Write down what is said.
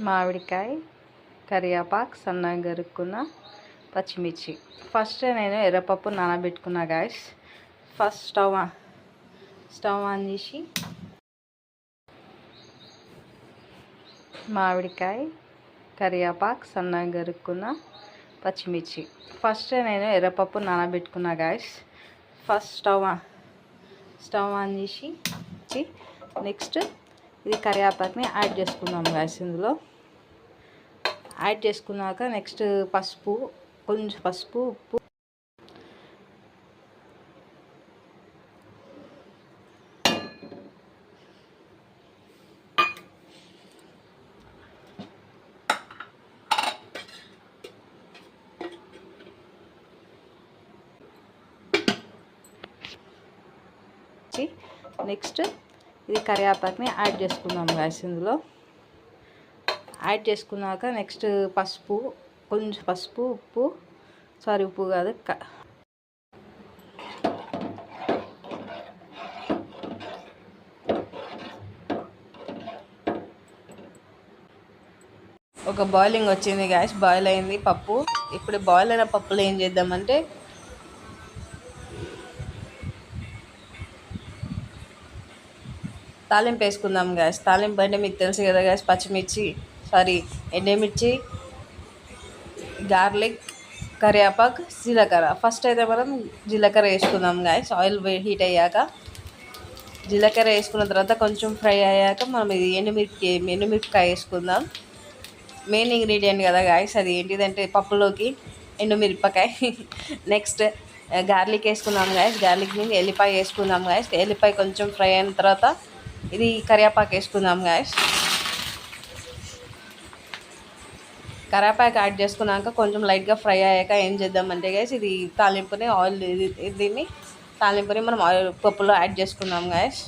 మామిడికాయ, కరివేపాకు, సన్నగా గరుక్కున్న పచ్చిమిర్చి. ఫస్ట్ నేను ఎర్రపప్పు నానబెట్టుకున్నా గాయస్. ఫస్ట్ స్టవ్ ఆన్ చేసి మామిడికాయ, కరివేపాకు, సన్నగా గరుక్కున్న పచ్చిమిర్చి. ఫస్ట్ నేను ఎర్రపప్పు నానబెట్టుకున్నా గాయస్. ఫస్ట్ స్టవ్ ఆన్ చేసి నెక్స్ట్ ఇది కరివేపాకుని యాడ్ చేసుకుందాం గాయస్. ఇందులో యాడ్ చేసుకున్నాక నెక్స్ట్ పసుపు, కొంచెం పసుపు, ఉప్పు, నెక్స్ట్ ఇది కరివేపాకుని యాడ్ చేసుకుందాం గాయస్. ఇందులో యాడ్ చేసుకున్నాక నెక్స్ట్ పసుపు, కొంచెం పసుపు, ఉప్పు, ఉప్పు కాదు, ఒక బాయిలింగ్ వచ్చింది గాయస్. బాయిల్ అయింది పప్పు. ఇప్పుడు బాయిల్ అయిన పప్పులో ఏం చేద్దామంటే తాలింపు వేసుకుందాం గ్యాస్. తాలింపు అంటే మీకు తెలుసు కదా గ్యాస్, ఎండుమిర్చి, గార్లిక్, కరివేపాకు, జీలకర్ర. ఫస్ట్ అయితే మనం జీలకర్ర వేసుకుందాం గ్యాస్. ఆయిల్ హీట్ అయ్యాక జీలకర్ర వేసుకున్న తర్వాత కొంచెం ఫ్రై అయ్యాక మనం ఇది ఎండుమిరపకాయ వేసుకుందాం. మెయిన్ ఇంగ్రీడియంట్ కదా గాయస్, అది ఏంటిదంటే పప్పులోకి ఎండుమిరపకాయ. నెక్స్ట్ గార్లిక్ వేసుకుందాం గాయస్. గార్లిక్ మీద ఎల్లిపాయ వేసుకుందాం గాయస్. ఎల్లిపాయ కొంచెం ఫ్రై అయిన తర్వాత ఇది కరివేపాకు వేసుకుందాం గాయస్. కరివేపాకు యాడ్ చేసుకున్నాక కొంచెం లైట్గా ఫ్రై అయ్యాక ఏం చేద్దామంటే గాయస్, ఇది తాలింపుని మనం ఆయిల్ పప్పులో యాడ్ చేసుకుందాం గాయస్.